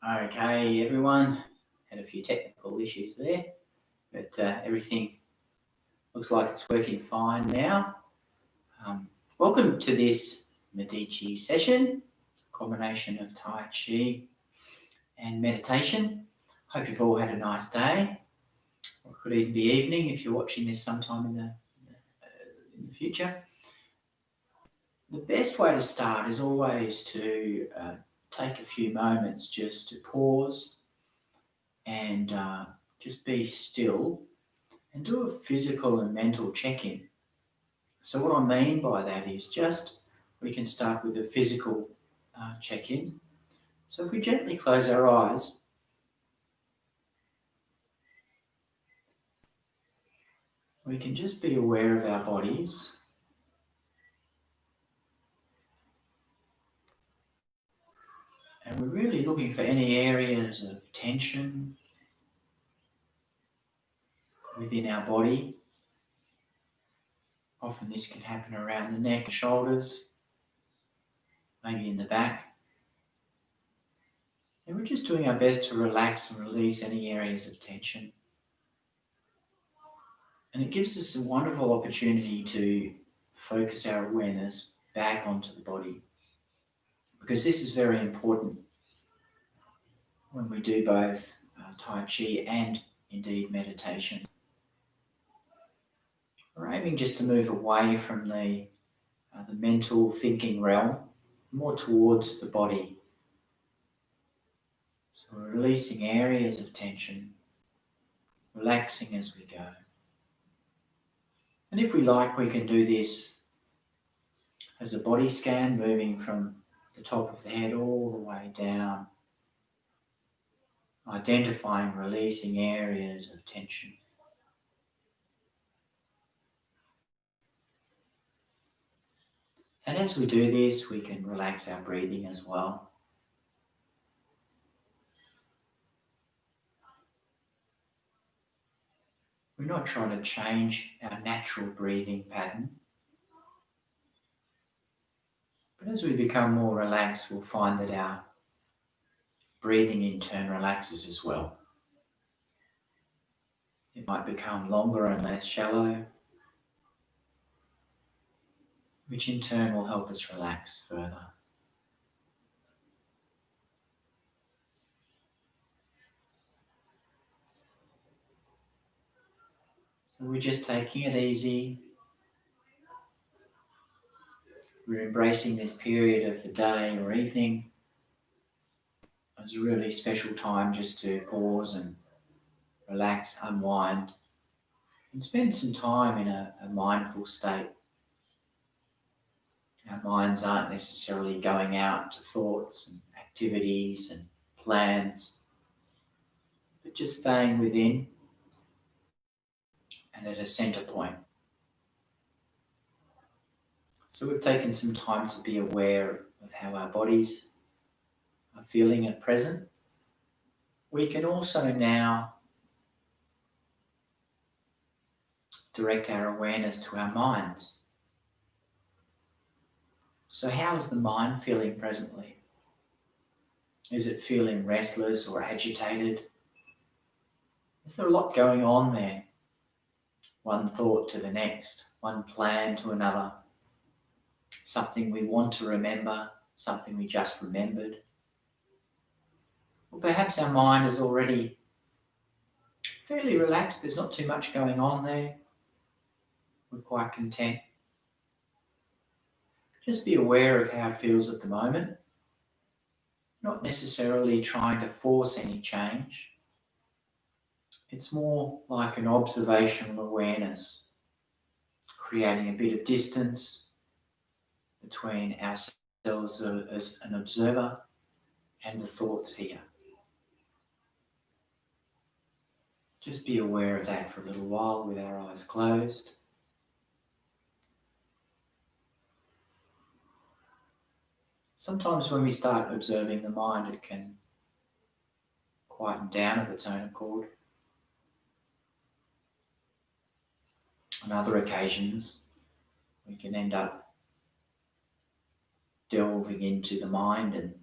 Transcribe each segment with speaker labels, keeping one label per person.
Speaker 1: Okay, everyone, had a few technical issues there, but everything looks like it's working fine now. Welcome to this MediChi session, combination of Tai Chi and meditation. Hope you've all had a nice day, or it could even be evening if you're watching this sometime in the future. The best way to start is always to take a few moments just to pause and just be still and do a physical and mental check-in. So what I mean by that is we can start with a physical check-in. So if we gently close our eyes, we can just be aware of our bodies. And we're really looking for any areas of tension within our body. Often this can happen around the neck and shoulders, maybe in the back. And we're just doing our best to relax and release any areas of tension. And it gives us a wonderful opportunity to focus our awareness back onto the body, because this is very important when we do both Tai Chi and indeed meditation. We're aiming just to move away from the mental thinking realm, more towards the body. So we're releasing areas of tension, relaxing as we go. And if we like, we can do this as a body scan, moving from the top of the head all the way down, identifying, releasing areas of tension. And as we do this, we can relax our breathing as well. We're not trying to change our natural breathing pattern. But as we become more relaxed, we'll find that our breathing in turn relaxes as well. It might become longer and less shallow, which in turn will help us relax further. So we're just taking it easy. We're embracing this period of the day or evening as a really special time just to pause and relax, unwind, and spend some time in a mindful state. Our minds aren't necessarily going out to thoughts and activities and plans, but just staying within and at a center point. So we've taken some time to be aware of how our bodies are feeling at present. We can also now direct our awareness to our minds. So how is the mind feeling presently? Is it feeling restless or agitated? Is there a lot going on there? One thought to the next, one plan to another, something we want to remember, something we just remembered. Or perhaps our mind is already fairly relaxed, there's not too much going on there. We're quite content. Just be aware of how it feels at the moment, not necessarily trying to force any change. It's more like an observational awareness, creating a bit of distance between ourselves as an observer and the thoughts here. Just be aware of that for a little while with our eyes closed. Sometimes when we start observing the mind, it can quieten down of its own accord. On other occasions, we can end up delving into the mind and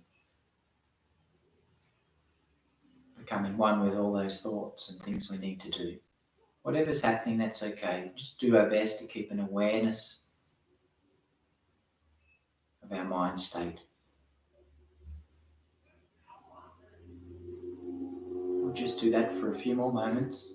Speaker 1: becoming one with all those thoughts and things we need to do. Whatever's happening, that's okay. Just do our best to keep an awareness of our mind state. We'll just do that for a few more moments.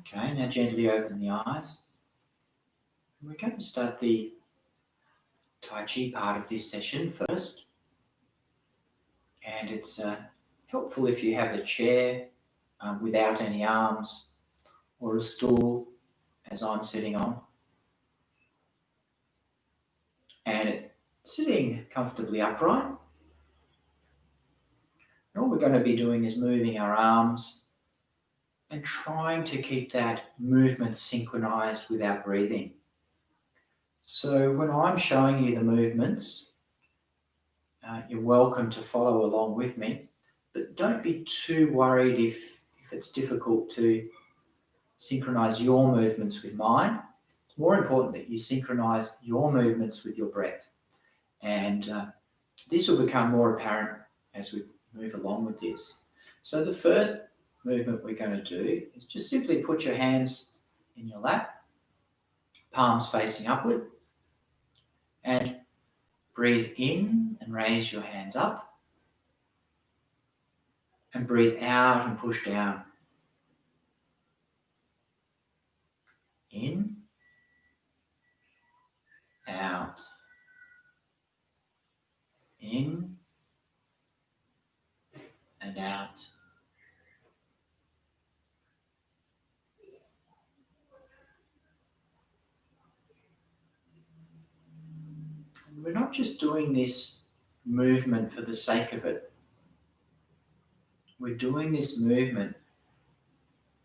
Speaker 1: Okay, now gently open the eyes. And we're going to start the Tai Chi part of this session first. And it's helpful if you have a chair without any arms or a stool, as I'm sitting on. And sitting comfortably upright. And all we're going to be doing is moving our arms and trying to keep that movement synchronized with our breathing. So when I'm showing you the movements, you're welcome to follow along with me, but don't be too worried if it's difficult to synchronize your movements with mine. It's more important that you synchronize your movements with your breath. And this will become more apparent as we move along with this. So the first movement we're going to do is just simply put your hands in your lap, palms facing upward, and breathe in and raise your hands up, and breathe out and push down. In, out, in, and out. And we're not just doing this movement for the sake of it. We're doing this movement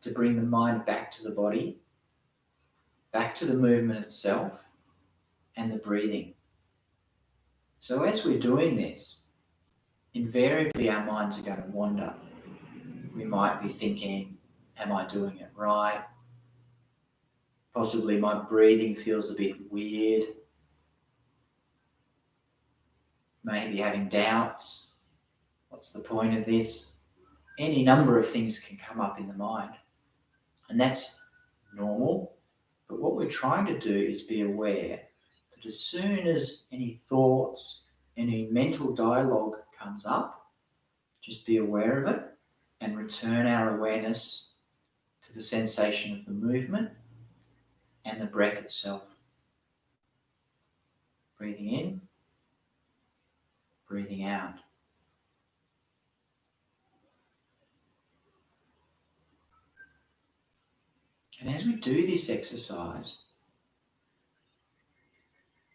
Speaker 1: to bring the mind back to the body, back to the movement itself, and the breathing. So as we're doing this, invariably our minds are going to wander. We might be thinking, am I doing it right? Possibly my breathing feels a bit weird. Maybe having doubts. What's the point of this? Any number of things can come up in the mind. And that's normal. But what we're trying to do is be aware that as soon as any thoughts, any mental dialogue comes up, just be aware of it and return our awareness to the sensation of the movement and the breath itself. Breathing in, breathing out. And as we do this exercise,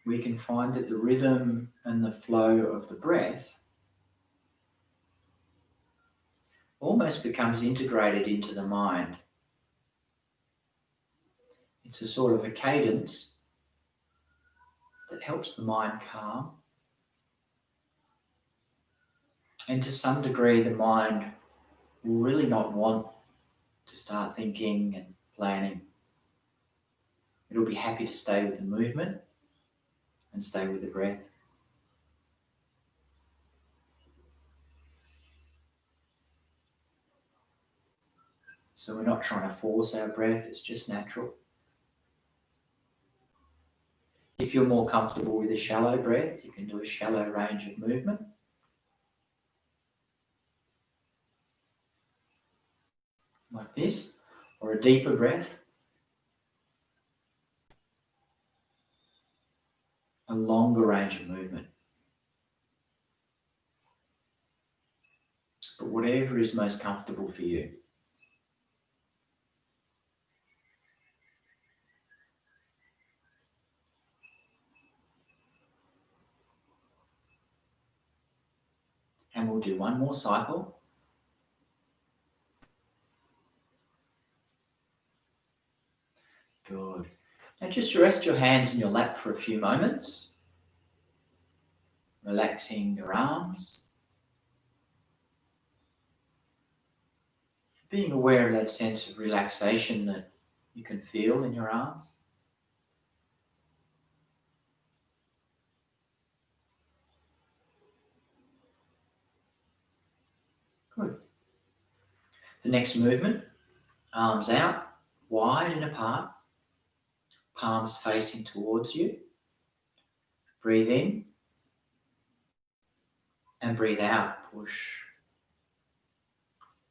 Speaker 1: we can find that the rhythm and the flow of the breath almost becomes integrated into the mind. It's a sort of a cadence that helps the mind calm. And to some degree, the mind will really not want to start thinking and planning. It'll be happy to stay with the movement and stay with the breath. So we're not trying to force our breath, it's just natural. If you're more comfortable with a shallow breath, you can do a shallow range of movement. Like this, or a deeper breath. A longer range of movement. But whatever is most comfortable for you. And we'll do one more cycle. Good. Now just rest your hands in your lap for a few moments. Relaxing your arms. being aware of that sense of relaxation that you can feel in your arms. Good. The next movement, arms out, wide and apart, palms facing towards you. Breathe in and breathe out. Push.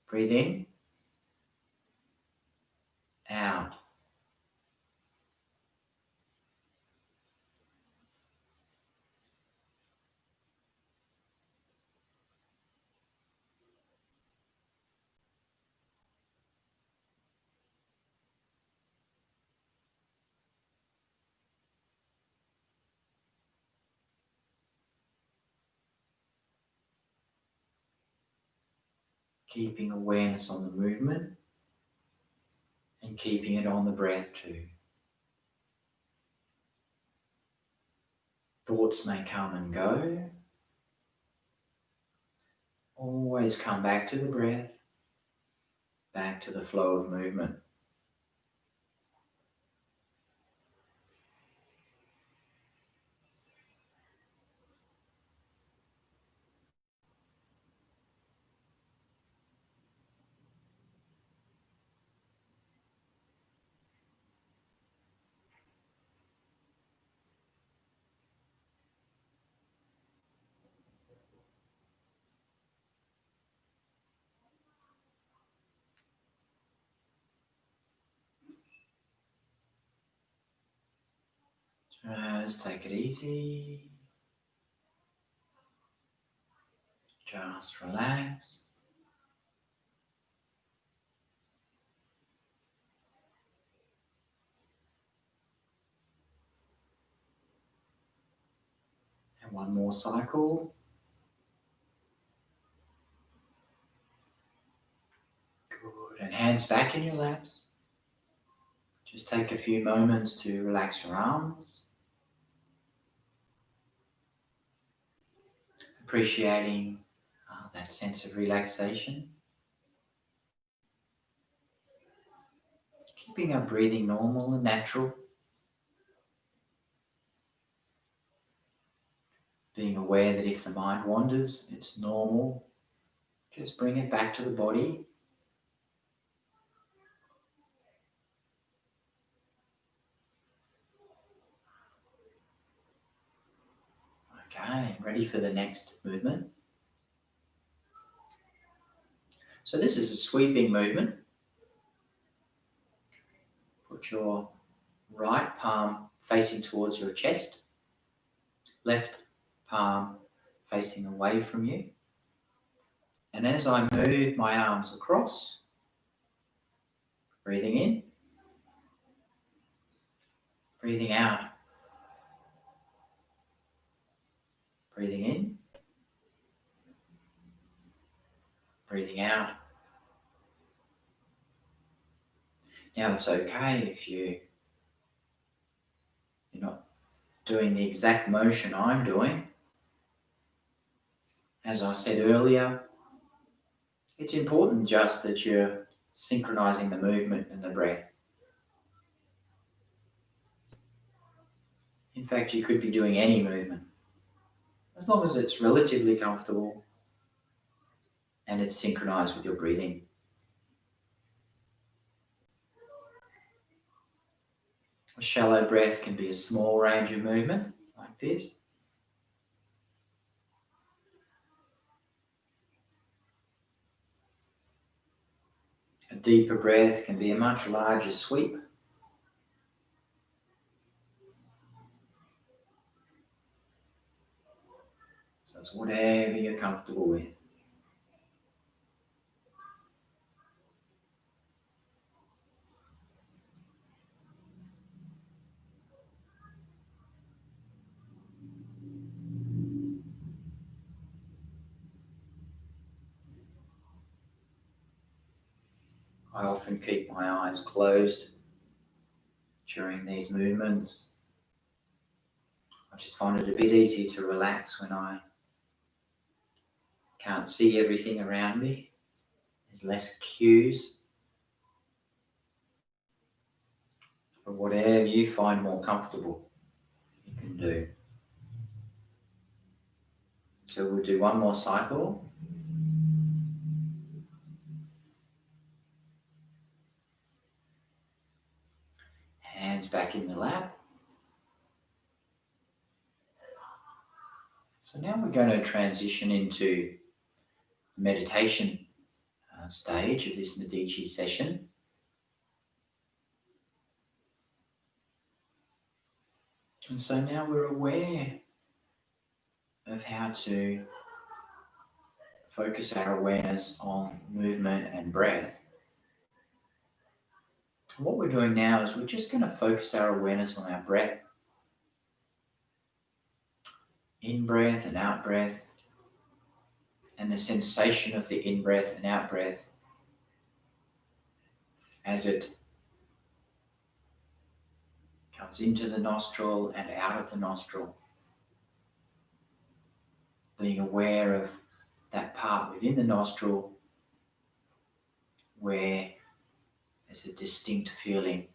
Speaker 1: Breathe in, out. Keeping awareness on the movement and keeping it on the breath too. Thoughts may come and go. Always come back to the breath, back to the flow of movement. Just take it easy. Just relax. And one more cycle. Good. And hands back in your laps. Just take a few moments to relax your arms. Appreciating that sense of relaxation. Keeping our breathing normal and natural. Being aware that if the mind wanders, it's normal. Just bring it back to the body. Okay, ready for the next movement. So this is a sweeping movement. Put your right palm facing towards your chest, left palm facing away from you. And as I move my arms across, breathing in, breathing out, breathing in, breathing out. Now it's okay if you're not doing the exact motion I'm doing. As I said earlier, it's important just that you're synchronizing the movement and the breath. In fact, you could be doing any movement, as long as it's relatively comfortable and it's synchronized with your breathing. A shallow breath can be a small range of movement, like this. A deeper breath can be a much larger sweep. So it's whatever you're comfortable with. I often keep my eyes closed during these movements. I just find it a bit easier to relax when I can't see everything around me. There's less cues. But whatever you find more comfortable, you can do. So we'll do one more cycle. Hands back in the lap. So now we're going to transition into meditation stage of this MediChi session. And so now we're aware of how to focus our awareness on movement and breath. What we're doing now is we're just going to focus our awareness on our breath. In-breath and out-breath, and the sensation of the in-breath and out-breath as it comes into the nostril and out of the nostril. Being aware of that part within the nostril where there's a distinct feeling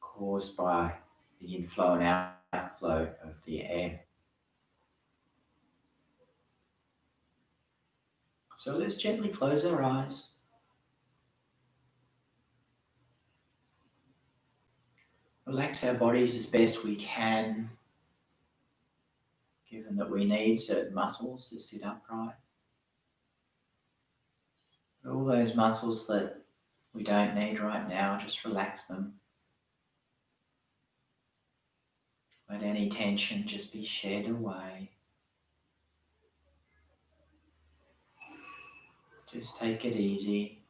Speaker 1: caused by the inflow and outflow of the air. So let's gently close our eyes. Relax our bodies as best we can, given that we need certain muscles to sit upright. But all those muscles that we don't need right now, just relax them. Let any tension just be shed away. Just take it easy.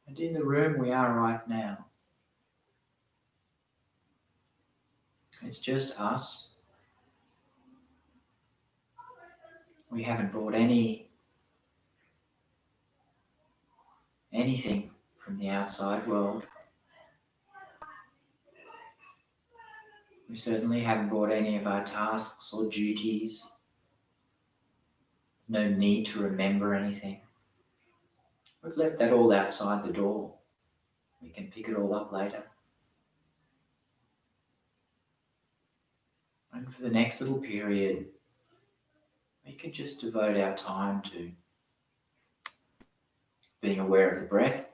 Speaker 1: And in the room we are right now, it's just us. We haven't brought anything from the outside world. We certainly haven't brought any of our tasks or duties. No need to remember anything. We've left that all outside the door. We can pick it all up later. And for the next little period, we can just devote our time to being aware of the breath,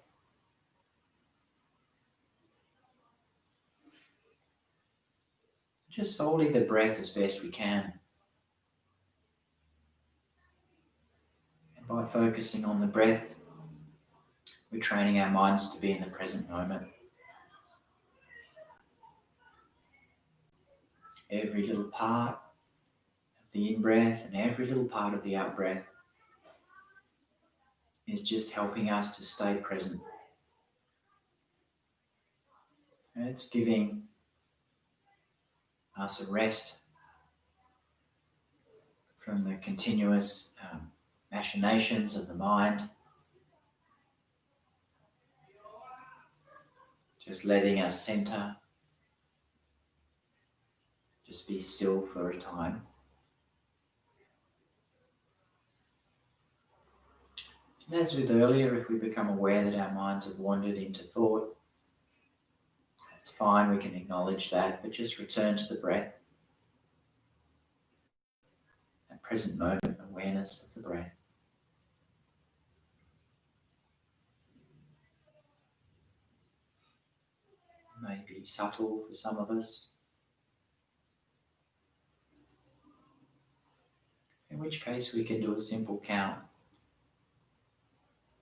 Speaker 1: just solely the breath as best we can. And by focusing on the breath, we're training our minds to be in the present moment. Every little part of the in-breath and every little part of the out-breath is just helping us to stay present. And it's giving us a rest from the continuous machinations of the mind. Just letting us center. Just be still for a time. And as with earlier, if we become aware that our minds have wandered into thought, it's fine, we can acknowledge that, but just return to the breath. That present moment awareness of the breath. It may be subtle for some of us, in which case we can do a simple count.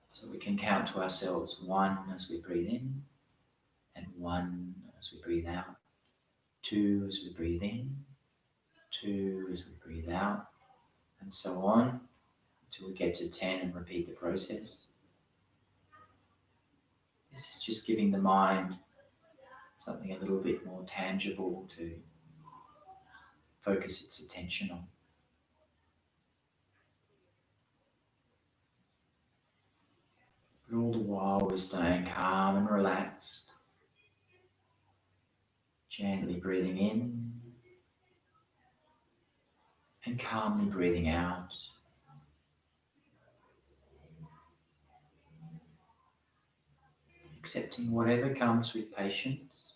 Speaker 1: So we can count to ourselves 1 as we breathe in, and 1 as we breathe out, 2 as we breathe in, 2 as we breathe out, and so on until we get to 10 and repeat the process. This is just giving the mind something a little bit more tangible to focus its attention on. But all the while we're staying calm and relaxed, gently breathing in and calmly breathing out. Accepting whatever comes with patience,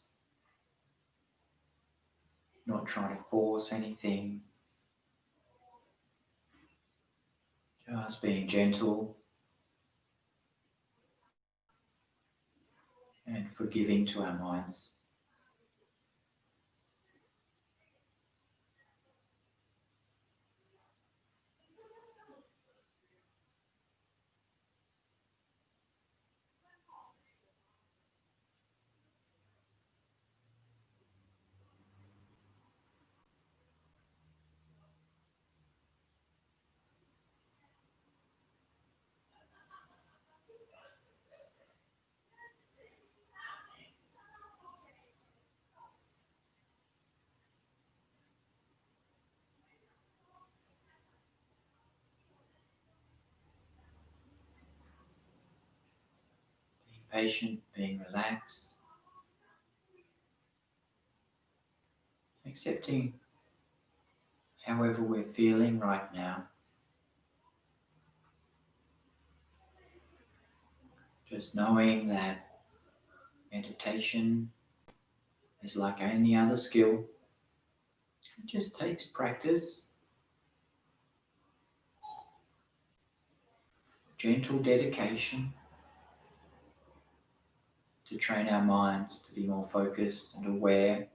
Speaker 1: not trying to force anything, just being gentle and forgiving to our minds. Being patient, being relaxed, accepting however we're feeling right now. Just knowing that meditation is like any other skill. It just takes practice, gentle dedication to train our minds to be more focused and aware.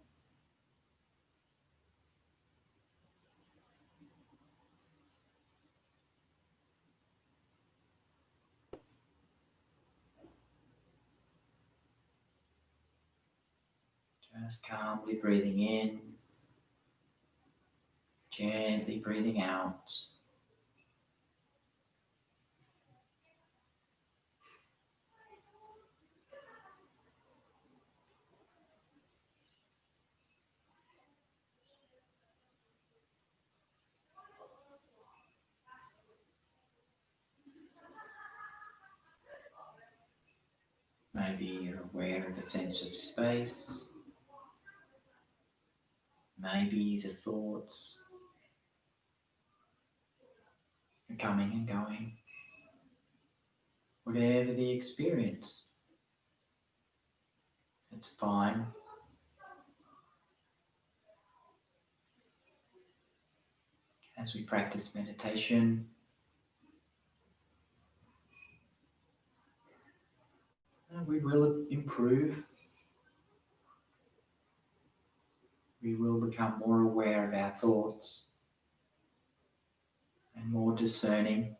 Speaker 1: Just calmly breathing in, gently breathing out. Maybe you're aware of a sense of space. Maybe the thoughts are coming and going. Whatever the experience, it's fine. As we practice meditation, we will improve. We will become more aware of our thoughts and more discerning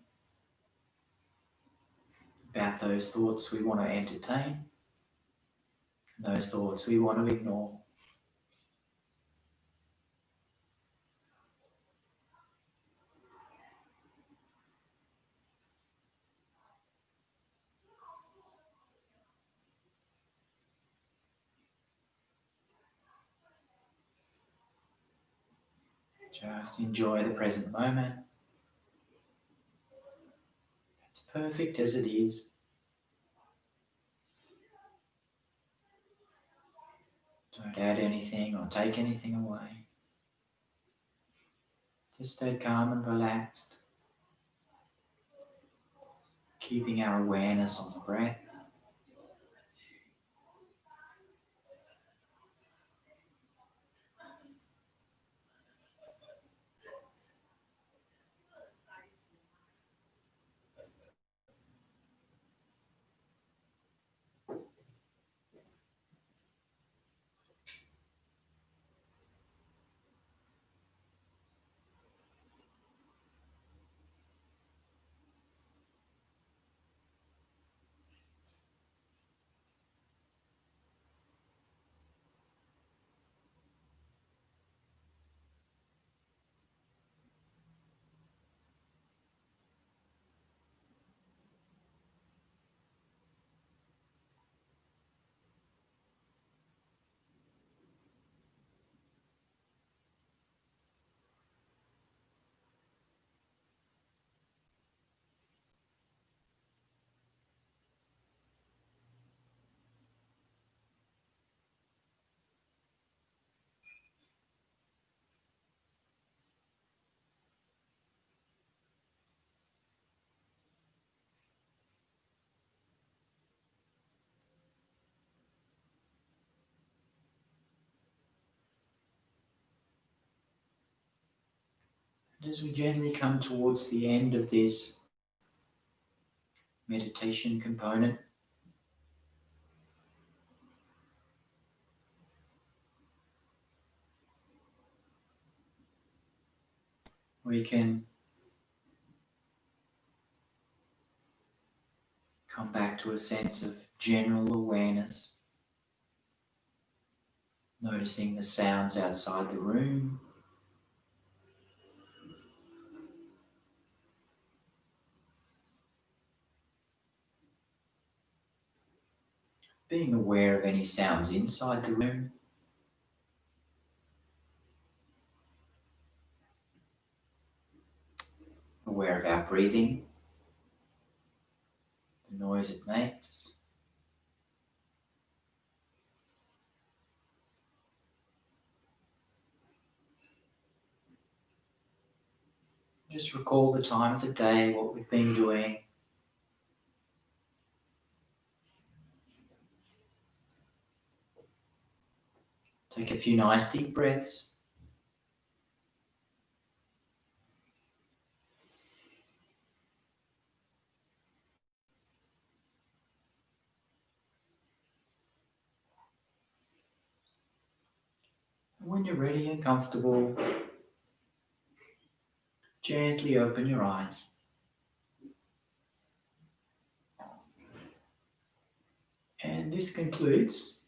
Speaker 1: about those thoughts we want to entertain, and those thoughts we want to ignore. Just enjoy the present moment. It's perfect as it is. Don't add anything or take anything away. Just stay calm and relaxed, keeping our awareness on the breath. And as we gently come towards the end of this meditation component, we can come back to a sense of general awareness, noticing the sounds outside the room, being aware of any sounds inside the room, aware of our breathing, the noise it makes. Just recall the time of the day, what we've been doing. Take a few nice deep breaths. And when you're ready and comfortable, gently open your eyes. And this concludes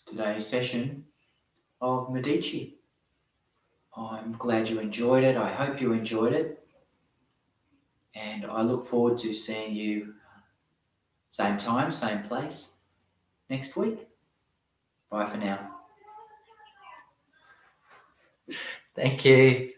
Speaker 1: today's session of MediChi. I'm glad you enjoyed it. I hope you enjoyed it. And I look forward to seeing you same time, same place next week. Bye for now. Thank you.